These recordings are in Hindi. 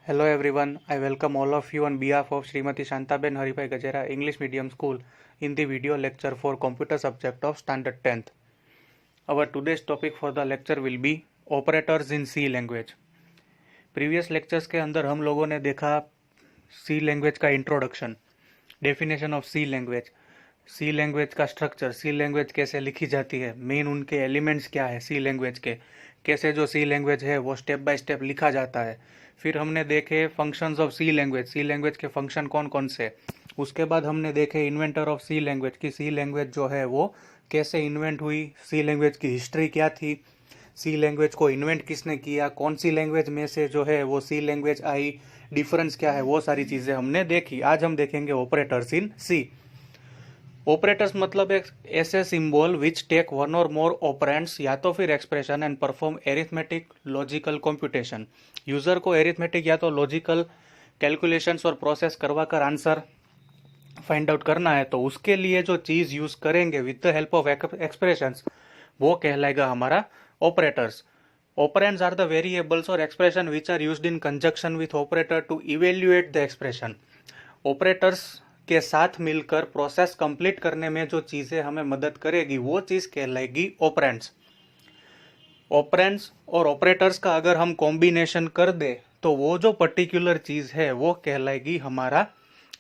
Hello everyone, I welcome all of you on behalf of Srimati Shantaben Haripai Gajera English Medium School in the video lecture for computer subject of standard 10th. Our today's topic for the lecture will be operators in C language. Previous lectures के अंदर हम लोगों ने देखा सी लैंग्वेज का introduction, definition of C language, C language का स्ट्रक्चर, सी लैंग्वेज कैसे लिखी जाती है, मेन उनके एलिमेंट्स क्या है सी लैंग्वेज के, कैसे जो सी लैंग्वेज है वो स्टेप बाय स्टेप लिखा जाता है। फिर हमने देखे फंक्शंस ऑफ सी लैंग्वेज के फंक्शन कौन कौन से। उसके बाद हमने देखे इन्वेंटर ऑफ सी लैंग्वेज की सी लैंग्वेज जो है वो कैसे इन्वेंट हुई, सी लैंग्वेज की हिस्ट्री क्या थी, सी लैंग्वेज को इन्वेंट किसने किया, कौन सी लैंग्वेज में से जो है वो सी लैंग्वेज आई, डिफरेंस क्या है, वो सारी चीज़ें हमने देखी। आज हम देखेंगे ऑपरेटर्स इन सी। ऑपरेटर्स मतलब एक ऐसे सिंबल विच टेक वन और मोर ऑपरेंड्स या तो फिर expression and perform arithmetic logical computation. User को एरिथमेटिक या तो लॉजिकल कैलकुलेशंस और प्रोसेस करवा कर आंसर फाइंड आउट करना है, तो उसके लिए जो चीज यूज करेंगे with the help of expressions वो कहलाएगा हमारा operators. Operands are the variables और expression which are used in conjunction with operator to evaluate the expression. Operators के साथ मिलकर प्रोसेस कंप्लीट करने में जो चीजें हमें मदद करेगी वो चीज कहलाएगी ऑपरेंड्स। ऑपरेंड्स और ऑपरेटर्स का अगर हम कॉम्बिनेशन कर दे तो वो जो पर्टिकुलर चीज है वो कहलाएगी हमारा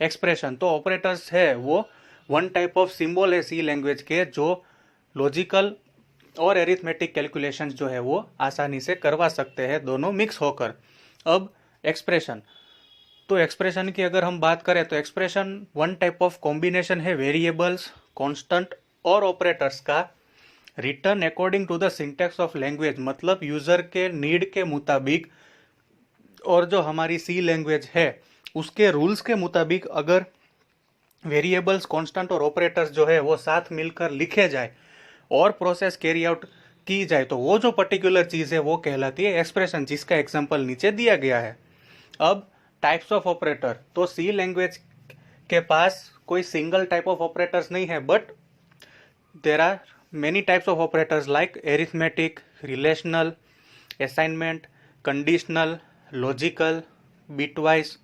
एक्सप्रेशन। तो ऑपरेटर्स है वो वन टाइप ऑफ सिंबल है सी लैंग्वेज के जो लॉजिकल और एरिथमेटिक कैलकुलेशंस जो है वो आसानी से करवा सकते हैं, दोनों मिक्स होकर। अब एक्सप्रेशन, तो एक्सप्रेशन की अगर हम बात करें तो expression one type of combination है वेरिएबल्स, कांस्टेंट और ऑपरेटर्स का, return according to the syntax of language, मतलब यूजर के नीड के मुताबिक और जो हमारी सी लैंग्वेज है उसके रूल्स के मुताबिक अगर वेरिएबल्स, कांस्टेंट और ऑपरेटर्स जो है वो साथ मिलकर लिखे जाए और प्रोसेस कैरी आउट की जाए तो वो जो पर्टिकुलर चीज है वो कहलाती है एक्सप्रेशन, जिसका एग्जांपल नीचे दिया गया है। अब टाइप्स ऑफ ऑपरेटर, तो सी लैंग्वेज के पास कोई सिंगल टाइप ऑफ ऑपरेटर्स नहीं है, but there are many types of operators like arithmetic, relational, assignment, conditional, logical, bitwise,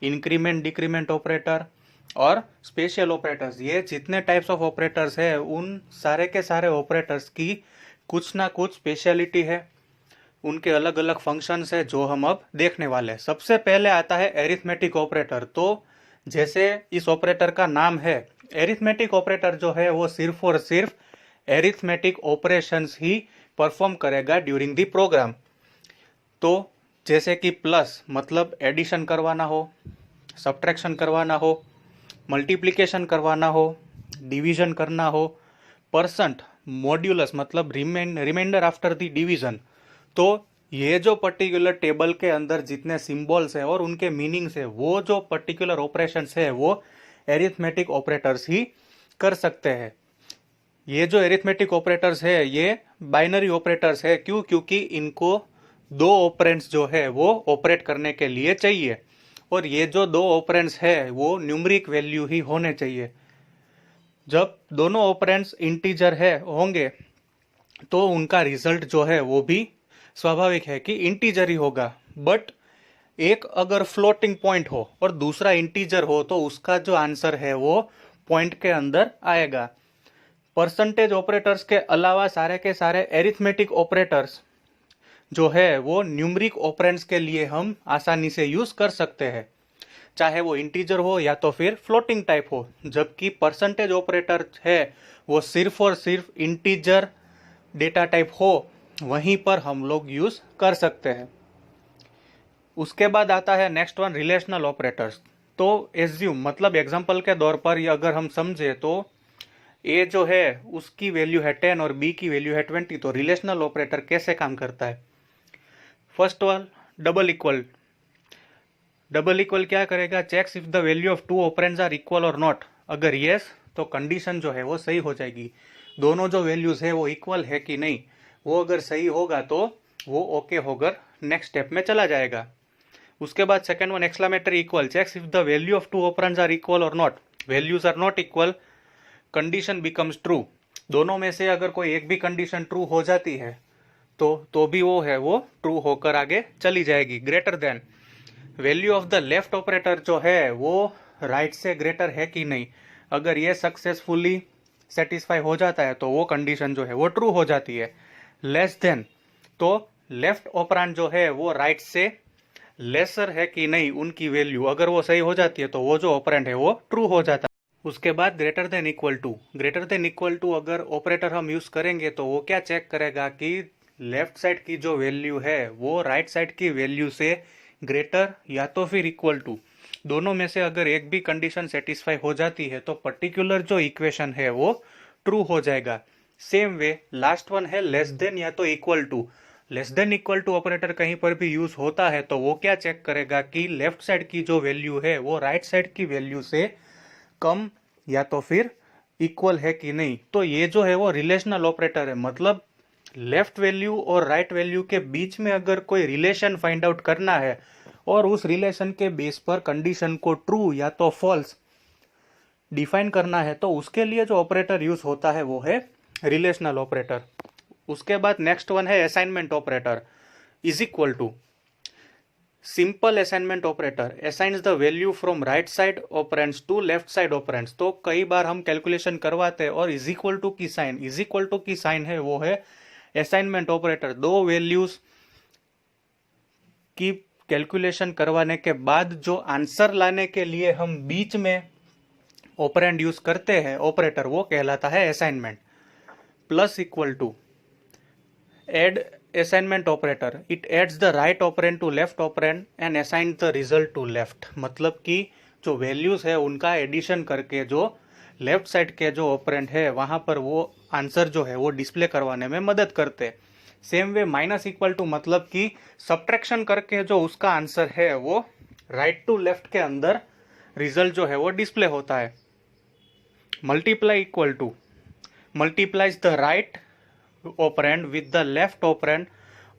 increment decrement operator और स्पेशल ऑपरेटर्स। ये जितने टाइप्स ऑफ ऑपरेटर्स है उन सारे के सारे ऑपरेटर्स की कुछ ना कुछ स्पेशलिटी है, उनके अलग अलग फंक्शंस है जो हम अब देखने वाले हैं। सबसे पहले आता है एरिथमेटिक ऑपरेटर। तो जैसे इस ऑपरेटर का नाम है, एरिथमेटिक ऑपरेटर जो है वो सिर्फ और सिर्फ एरिथमेटिक ऑपरेशंस ही परफॉर्म करेगा ड्यूरिंग द प्रोग्राम। तो जैसे कि प्लस मतलब एडिशन करवाना हो, सब्ट्रैक्शन करवाना हो, मल्टीप्लिकेशन करवाना हो, डिवीजन करना हो, परसेंट, मॉड्यूलस मतलब रिमाइंडर आफ्टर द डिवीजन। तो ये जो पर्टिकुलर टेबल के अंदर जितने सिंबल्स हैं और उनके मीनिंग्स है वो जो पर्टिकुलर ऑपरेशंस है वो एरिथमेटिक ऑपरेटर्स ही कर सकते हैं। ये जो एरिथमेटिक ऑपरेटर्स है ये बाइनरी ऑपरेटर्स है। क्यों? क्योंकि इनको दो ऑपरेंड्स जो है वो ऑपरेट करने के लिए चाहिए और ये जो दो ऑपरेंड्स है वो न्यूमरिक वैल्यू ही होने चाहिए। जब दोनों ऑपरेंड्स इंटीजर है होंगे तो उनका रिजल्ट जो है वो भी स्वाभाविक है कि इंटीजर ही होगा। बट एक अगर फ्लोटिंग पॉइंट हो और दूसरा इंटीजर हो तो उसका जो आंसर है वो पॉइंट के अंदर आएगा। परसेंटेज ऑपरेटर्स के अलावा सारे के सारे एरिथमेटिक ऑपरेटर्स जो है वो न्यूमरिक ऑपरेंड्स के लिए हम आसानी से यूज कर सकते हैं, चाहे वो इंटीजर हो या तो फिर फ्लोटिंग टाइप हो। जबकि परसेंटेज ऑपरेटर है वो सिर्फ और सिर्फ इंटीजर डेटा टाइप हो वहीं पर हम लोग यूज कर सकते हैं। उसके बाद आता है नेक्स्ट वन, रिलेशनल ऑपरेटर्स। तो एज्यूम मतलब एग्जांपल के तौर पर अगर हम समझे तो ए जो है उसकी वैल्यू है 10 और बी की वैल्यू है 20, तो रिलेशनल ऑपरेटर कैसे काम करता है। First one, double equal. Double equal क्या करेगा, checks if the value of two operands are equal और नॉट। अगर यस तो कंडीशन जो है वो सही हो जाएगी, दोनों जो वैल्यूज है वो इक्वल है कि नहीं, वो अगर सही होगा तो वो ओके होकर नेक्स्ट स्टेप में चला जाएगा। उसके बाद second one, exclamatory equal, checks if the value of two operands are equal और not. Values are not equal, condition becomes true. दोनों में से अगर कोई एक भी कंडीशन ट्रू हो जाती है तो भी वो है वो ट्रू होकर आगे चली जाएगी। Greater than, value of the left operator जो है वो राइट से ग्रेटर है कि नहीं। अगर ये सक्सेसफुली सेटिस्फाई हो जाता है तो वो कंडीशन जो है वो ट्रू हो जाती है। लेस देन, तो लेफ्ट ऑपरेंड जो है वो राइट से लेसर है कि नहीं, उनकी वैल्यू अगर वो सही हो जाती है तो वो जो ऑपरेंड है वो ट्रू हो जाता है। उसके बाद greater than equal to. Greater than equal to अगर ऑपरेटर हम यूज करेंगे तो वो क्या चेक करेगा कि लेफ्ट साइड की जो वैल्यू है वो राइट साइड की वैल्यू से ग्रेटर या तो फिर इक्वल टू, दोनों में से अगर एक भी कंडीशन सेटिस्फाई हो जाती है तो पर्टिकुलर जो इक्वेशन है वो ट्रू हो जाएगा। सेम वे लास्ट वन है लेस देन या तो equal to. Less than equal to operator कहीं पर भी यूज होता है तो वो क्या चेक करेगा कि लेफ्ट साइड की जो वैल्यू है वो राइट साइड की वैल्यू से कम या तो फिर इक्वल है कि नहीं। तो ये जो है वो रिलेशनल ऑपरेटर है, मतलब लेफ्ट वैल्यू और राइट वैल्यू के बीच में अगर कोई रिलेशन फाइंड आउट करना है और उस रिलेशन के बेस पर कंडीशन को ट्रू या तो फॉल्स डिफाइन करना है तो उसके लिए जो ऑपरेटर यूज होता है वो है रिलेशनल ऑपरेटर। उसके बाद नेक्स्ट वन है assignment operator. Is equal to simple assignment operator assigns the value from right side operands to left side operands. तो कई बार हम कैलकुलेशन करवाते हैं और इज इक्वल टू की साइन है वो है असाइनमेंट ऑपरेटर। दो वैल्यूज की कैलकुलेशन करवाने के बाद जो आंसर लाने के लिए हम बीच में ऑपरेंड यूज करते हैं ऑपरेटर, वो कहलाता है assignment. Plus equal to add assignment operator, it adds the right operand to left operand and assign the result to left. मतलब कि जो वैल्यूज है उनका एडिशन करके जो लेफ्ट साइड के जो ऑपरेंड है वहां पर वो आंसर जो है वो डिस्प्ले करवाने में मदद करते हैं। Same way minus equal to मतलब कि सब्ट्रैक्शन करके जो उसका आंसर है वो राइट टू लेफ्ट के अंदर रिजल्ट जो है वो डिस्प्ले होता है। Multiply equal to multiplies the right operand with the left operand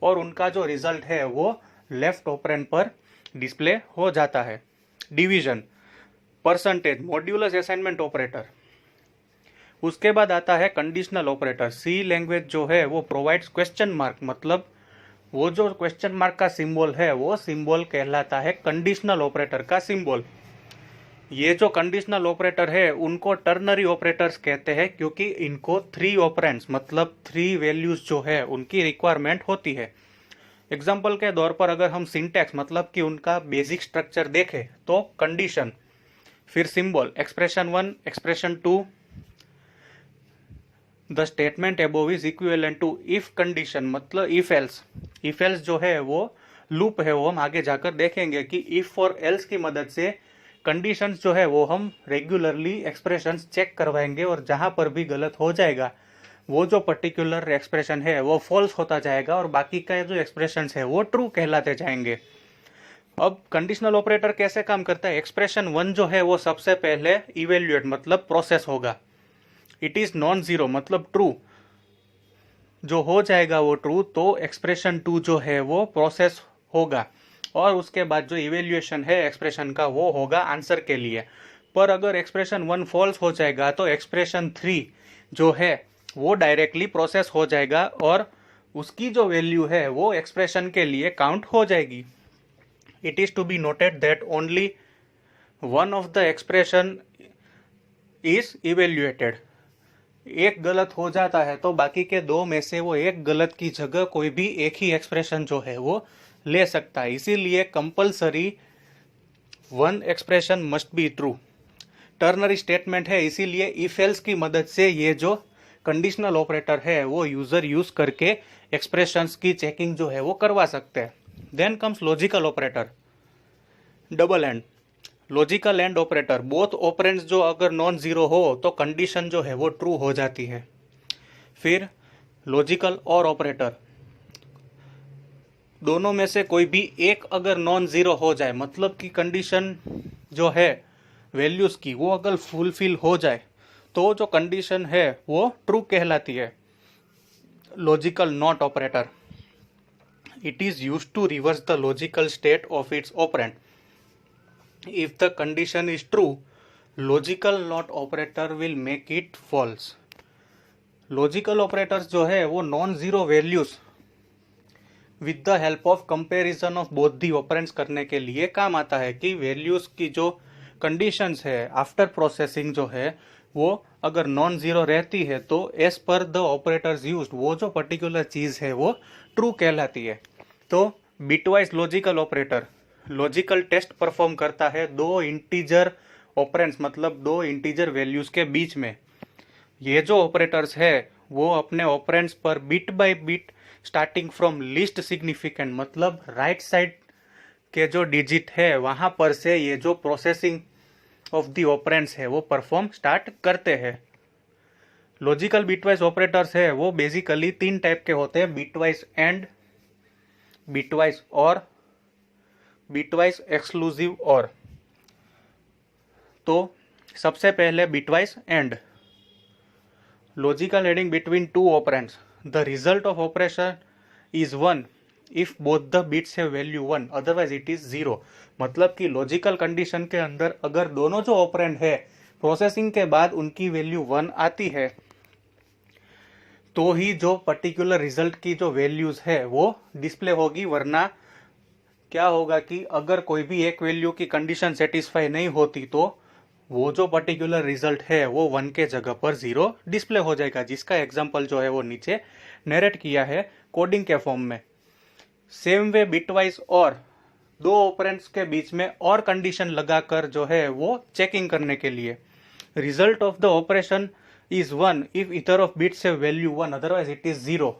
और उनका जो रिजल्ट है वो लेफ्ट ऑपरेंड पर डिस्प्ले हो जाता है। Division, percentage, modulus assignment operator. उसके बाद आता है कंडीशनल ऑपरेटर। सी लैंग्वेज जो है वो प्रोवाइड्स क्वेश्चन मार्क, मतलब वो जो क्वेश्चन मार्क का सिंबल है वो सिंबल कहलाता है कंडीशनल ऑपरेटर का सिंबल। ये जो कंडीशनल ऑपरेटर है उनको टर्नरी ऑपरेटर्स कहते हैं क्योंकि इनको 3 ऑपरेंड्स मतलब 3 वैल्यूज जो है उनकी रिक्वायरमेंट होती है। एग्जाम्पल के तौर पर अगर हम सिंटैक्स मतलब कि उनका बेसिक स्ट्रक्चर देखें तो कंडीशन, फिर symbol, expression 1, expression 2, the statement above is equivalent to if condition मतलब इफ एल्स। इफ एल्स जो है वो लूप है, वो हम आगे जाकर देखेंगे कि इफ और एल्स की मदद से कंडीशंस जो है वो हम रेगुलरली एक्सप्रेशंस चेक करवाएंगे और जहां पर भी गलत हो जाएगा वो जो पर्टिकुलर एक्सप्रेशन है वो फॉल्स होता जाएगा और बाकी का जो एक्सप्रेशंस है वो ट्रू कहलाते जाएंगे। अब कंडीशनल ऑपरेटर कैसे काम करता है। एक्सप्रेशन 1 जो है वो सबसे पहले इवेल्युएट मतलब प्रोसेस होगा। इट इज नॉन जीरो मतलब ट्रू जो हो जाएगा वो ट्रू, तो एक्सप्रेशन 2 जो है वो प्रोसेस होगा और उसके बाद जो इवेल्युएशन है एक्सप्रेशन का वो होगा आंसर के लिए। पर अगर एक्सप्रेशन 1 फॉल्स हो जाएगा तो एक्सप्रेशन 3 जो है वो डायरेक्टली प्रोसेस हो जाएगा और उसकी जो वैल्यू है वो एक्सप्रेशन के लिए काउंट हो जाएगी। It is to be noted that only one of the expression is evaluated. एक गलत हो जाता है तो बाकी के 2 में से वो एक गलत की जगह कोई भी एक ही एक्सप्रेशन जो है वो ले सकता है। इसीलिए compulsory 1 expression must be true. Ternary statement है, इसीलिए इफ एल्स की मदद से ये जो कंडीशनल ऑपरेटर है वो यूजर यूज करके एक्सप्रेशंस की चेकिंग जो है वो करवा सकते हैं। Then comes logical operator, double and. Logical and operator, both operands जो अगर नॉन जीरो हो तो कंडीशन जो है वो ट्रू हो जाती है। फिर लॉजिकल और ऑपरेटर, दोनों में से कोई भी एक अगर नॉन जीरो हो जाए मतलब कि कंडीशन जो है वैल्यूज की वो अगर फुलफिल हो जाए तो जो कंडीशन है वो ट्रू कहलाती है। Logical not operator, it is used to reverse the logical state of its operand. If the condition is true, logical not operator will make it false. Logical operators जो है वो non zero values with the help of comparison of both the operands करने के लिए काम आता है कि वैल्यूज की जो कंडीशंस है आफ्टर प्रोसेसिंग जो है वो अगर नॉन जीरो रहती है तो as per the operators used वो जो पर्टिकुलर चीज है वो ट्रू कहलाती है। तो bitwise logical operator logical test perform करता है दो इंटीजर ऑपरेंड्स मतलब दो इंटीजर वैल्यूज के बीच में। ये जो ऑपरेटर्स है वो अपने ऑपरेंड्स पर bit by bit starting from least significant मतलब राइट साइड के जो डिजिट है वहां पर से ये जो प्रोसेसिंग ऑफ दी ऑपरेंड्स है वो परफॉर्म स्टार्ट करते हैं। लॉजिकल बिटवाइज ऑपरेटर्स है वो बेसिकली तीन टाइप के होते हैं, बिटवाइज एंड, बिटवाइज और, बिटवाइज एक्सक्लूसिव और। तो सबसे पहले bitwise and, logical adding between two operands, the result of operation is 1 if both the bits have value 1 otherwise it is 0। मतलब कि लॉजिकल कंडीशन के अंदर अगर दोनों जो ऑपरेंड है प्रोसेसिंग के बाद उनकी वैल्यू 1 आती है तो ही जो पर्टिकुलर रिजल्ट की जो वैल्यूज है वो डिस्प्ले होगी, वरना क्या होगा कि अगर कोई भी एक वैल्यू की कंडीशन सेटिस्फाई नहीं होती तो वो जो पर्टिकुलर रिजल्ट है वो 1 के जगह पर 0 डिस्प्ले हो जाएगा, जिसका एग्जांपल जो है वो नीचे नरेट किया है कोडिंग के फॉर्म में। सेम वे बिटवाइज और, दो ऑपरेंड्स के बीच में और कंडीशन लगाकर जो है वो चेकिंग करने के लिए, result of the operation is 1 if either of bits have value 1 otherwise it is 0।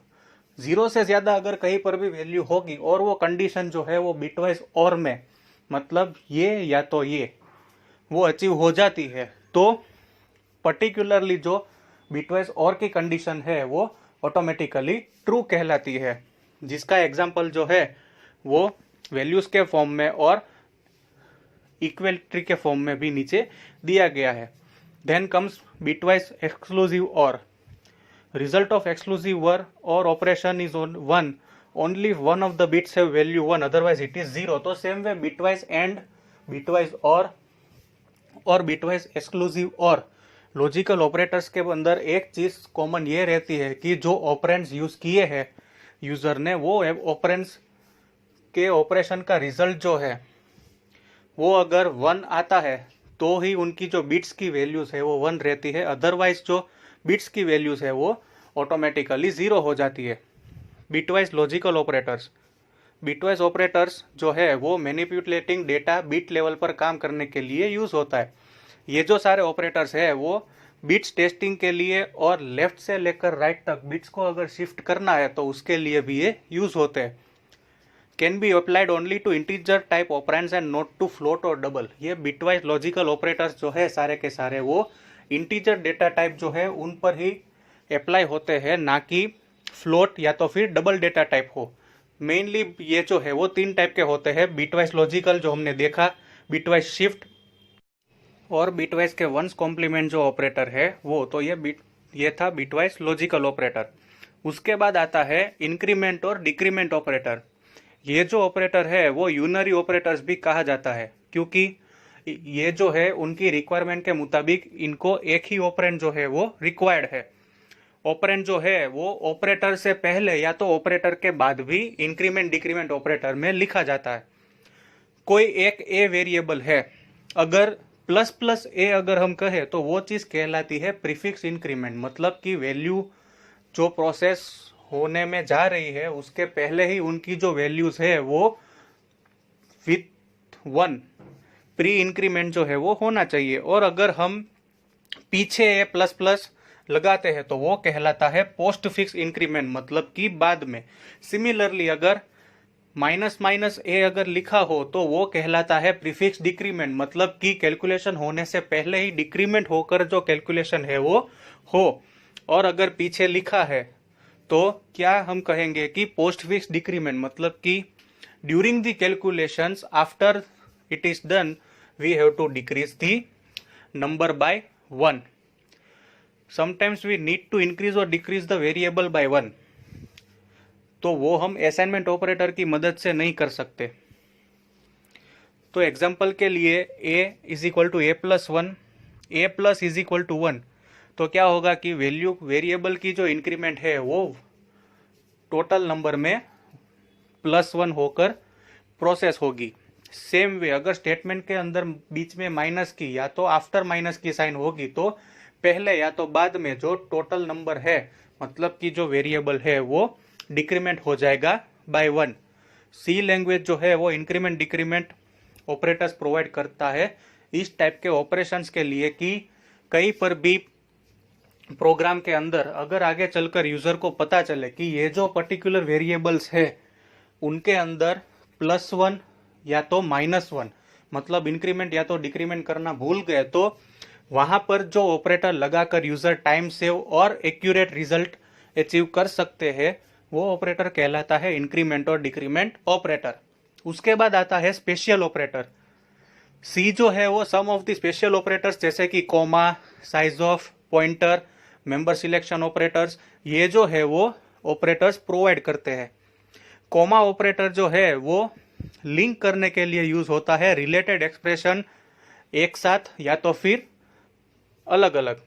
0 से ज्यादा अगर कहीं पर भी वैल्यू होगी और वो कंडीशन जो है वो बिटवाइज और में मतलब ये या तो ये वो अचीव हो जाती है तो पर्टिकुलरली जो बिटवाइज और की कंडीशन है वो ऑटोमेटिकली ट्रू कहलाती है, जिसका एग्जांपल जो है वो वैल्यूज के फॉर्म में और इक्वलिटी के फॉर्म में भी नीचे दिया गया है। देन कम्स बिटवाइज एक्सक्लूसिव और, रिजल्ट ऑफ एक्सक्लूसिव और operation is 1 only if one of the bits have value 1 otherwise it is 0। तो same way bitwise and, bitwise और बिटवाइज एक्सक्लूसिव और लॉजिकल ऑपरेटर्स के अंदर एक चीज कॉमन ये रहती है कि जो ऑपरेंड्स यूज किए हैं यूजर ने वो ऑपरेंड्स के ऑपरेशन का रिजल्ट जो है वो अगर 1 आता है तो ही उनकी जो बिट्स की वैल्यूज है वो 1 रहती है, अदरवाइज जो बिट्स की वैल्यूज है वो ऑटोमेटिकली 0 हो जाती है। Bitwise logical operators, bitwise operators जो है वो मैनिपुलेटिंग डेटा बिट लेवल पर काम करने के लिए यूज होता है। ये जो सारे ऑपरेटर्स है वो बिट्स टेस्टिंग के लिए और लेफ्ट से लेकर राइट तक बिट्स को अगर शिफ्ट करना है तो उसके लिए भी ये यूज होते हैं। Can be applied only to integer type operands and not to float और डबल। ये बिटवाइज लॉजिकल ऑपरेटर्स जो है सारे के सारे वो इंटीजर डेटा टाइप जो है उन पर ही अप्लाई होते हैं, ना कि फ्लोट या तो फिर डबल डेटा टाइप हो। मेनली ये जो है वो 3 टाइप के होते हैं, बिटवाइज लॉजिकल जो हमने देखा, बिटवाइज शिफ्ट और बिटवाइज के वंस कॉम्प्लीमेंट जो ऑपरेटर है वो। तो ये था बिटवाइज लॉजिकल ऑपरेटर। उसके बाद आता है इंक्रीमेंट और डिक्रीमेंट ऑपरेटर। ये जो ऑपरेटर है वो यूनरी ऑपरेटर्स भी कहा जाता है, क्योंकि ये जो है उनकी रिक्वायरमेंट के मुताबिक इनको एक ही ऑपरेंड जो है वो रिक्वायर्ड है। ऑपरेंड जो है वो ऑपरेटर से पहले या तो ऑपरेटर के बाद भी इंक्रीमेंट डिक्रीमेंट ऑपरेटर में लिखा जाता है। कोई एक ए वेरिएबल है, अगर प्लस प्लस ए अगर हम कहें तो वो चीज कहलाती है प्रीफिक्स इंक्रीमेंट, मतलब कि वैल्यू जो प्रोसेस होने में जा रही है उसके पहले ही उनकी जो वैल्यूज है वो विथ 1 प्री इंक्रीमेंट जो है वो होना चाहिए, और अगर हम पीछे ए प्लस प्लस लगाते हैं तो वो कहलाता है पोस्ट फिक्स इंक्रीमेंट, मतलब कि बाद में। सिमिलरली अगर माइनस माइनस ए अगर लिखा हो तो वो कहलाता है प्रीफिक्स डिक्रीमेंट, मतलब कि कैलकुलेशन होने से पहले ही डिक्रीमेंट होकर जो कैलकुलेशन है वो हो। और अगर पीछे लिखा है तो क्या हम कहेंगे कि पोस्ट फिक्स डिक्रीमेंट, मतलब कि during the calculations after it is done we have to decrease the number by 1। Sometimes we need to increase और डिक्रीज द वेरिएबल बाय 1, तो वो हम असाइनमेंट ऑपरेटर की मदद से नहीं कर सकते। तो एग्जांपल के लिए a is equal to a plus 1, a plus is equal to 1, तो क्या होगा कि वैल्यू वेरिएबल की जो इंक्रीमेंट है वो टोटल नंबर में +1 होकर प्रोसेस होगी। सेम वे अगर स्टेटमेंट के अंदर बीच में माइनस की या तो आफ्टर माइनस की साइन होगी तो पहले या तो बाद में जो टोटल नंबर है, मतलब कि जो वेरिएबल है, वो डिक्रीमेंट हो जाएगा बाय 1। सी लैंग्वेज जो है वो इंक्रीमेंट डिक्रीमेंट ऑपरेटर्स प्रोवाइड करता है इस टाइप के ऑपरेशंस के लिए कि कहीं पर भी प्रोग्राम के अंदर अगर आगे चलकर यूजर को पता चले कि ये जो पर्टिकुलर वेरिएबल्स है उनके अंदर +1 या तो -1, मतलब इंक्रीमेंट या तो डिक्रीमेंट करना भूल गए, तो वहां पर जो ऑपरेटर लगाकर यूजर टाइम सेव और एक्यूरेट रिजल्ट अचीव कर सकते हैं वो ऑपरेटर कहलाता है इंक्रीमेंट और डिक्रीमेंट ऑपरेटर। उसके बाद आता है स्पेशल ऑपरेटर। सी जो है वो some of the special operators जैसे कि comma, size of, pointer, member selection operators, ये जो है वो ऑपरेटर्स प्रोवाइड करते हैं। कोमा ऑपरेटर जो है वो लिंक करने के लिए यूज होता है रिलेटेड एक्सप्रेशन एक साथ या तो फिर अलग अलग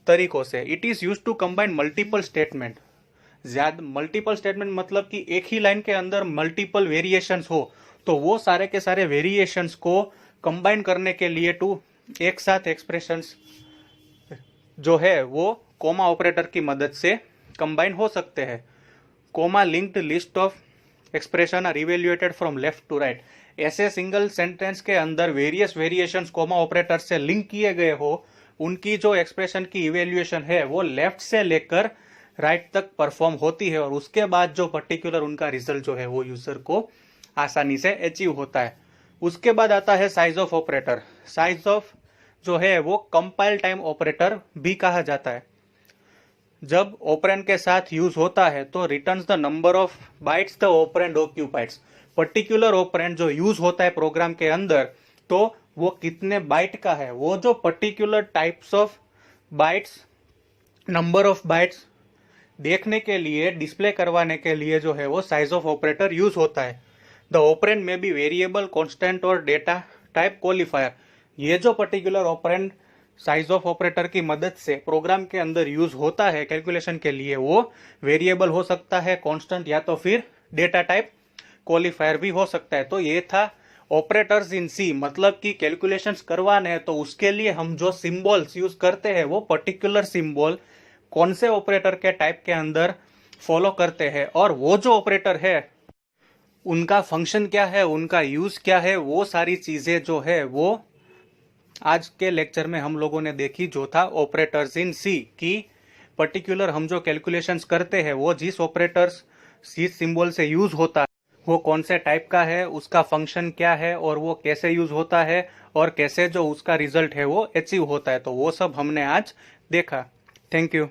तरीकों से। It is use to combine multiple statement. ज्यादा मल्टीपल स्टेटमेंट मतलब कि एक ही लाइन के अंदर मल्टीपल वेरिएशंस हो, तो वो सारे के सारे वेरिएशंस को कंबाइन करने के लिए एक साथ एक्सप्रेशंस जो है वो कोमा ऑपरेटर की मदद से कंबाइन हो सकते हैं। Comma linked list of expression are evaluated from left to right. ऐसे सिंगल सेंटेंस के अंदर वेरियस वेरिएशंस कोमा ऑपरेटर से लिंक किए गए हो, उनकी जो एक्सप्रेशन की इवेल्युएशन है वो लेफ्ट से लेकर राइट तक परफॉर्म होती है और उसके बाद जो पर्टिकुलर उनका रिजल्ट जो है वो यूजर को आसानी से अचीव होता है। उसके बाद आता है size of operator. Size of जो है वो कंपाइल टाइम ऑपरेटर भी कहा जाता है। जब ऑपरेंड के साथ यूज होता है तो returns the number of bytes the operand occupies. Particular operand जो यूज होता है प्रोग्राम के अंदर, तो वो कितने बाइट का है, वो जो particular types of bytes, number of bytes देखने के लिए, डिस्प्ले करवाने के लिए जो है वो साइज ऑफ ऑपरेटर यूज होता है। द ऑपरेंड में बी वेरिएबल, कांस्टेंट और डेटा टाइप क्वालिफायर। ये जो particular operand size of operator की मदद से प्रोग्राम के अंदर यूज होता है कैलकुलेशन के लिए, वो वेरिएबल हो सकता है, कांस्टेंट या तो फिर डेटा टाइप क्वालिफायर भी हो सकता है। तो ये था ऑपरेटर्स इन सी, मतलब कि कैलकुलेशंस करवाने हैं तो उसके लिए हम जो सिंबल्स यूज करते हैं वो पर्टिकुलर सिंबल कौन से ऑपरेटर के टाइप के अंदर फॉलो करते हैं और वो जो ऑपरेटर है उनका फंक्शन क्या है, उनका यूज क्या है, वो सारी चीजें जो है वो आज के लेक्चर में हम लोगों ने देखी, जो था ऑपरेटर्स इन सी की पर्टिकुलर हम जो कैलकुलेशंस करते हैं वो जिस ऑपरेटर्स सी सिंबल से यूज होता है वो कौन से टाइप का है, उसका फंक्शन क्या है और वो कैसे यूज होता है और कैसे जो उसका रिजल्ट है वो अचीव होता है। तो वो सब हमने आज देखा। Thank you.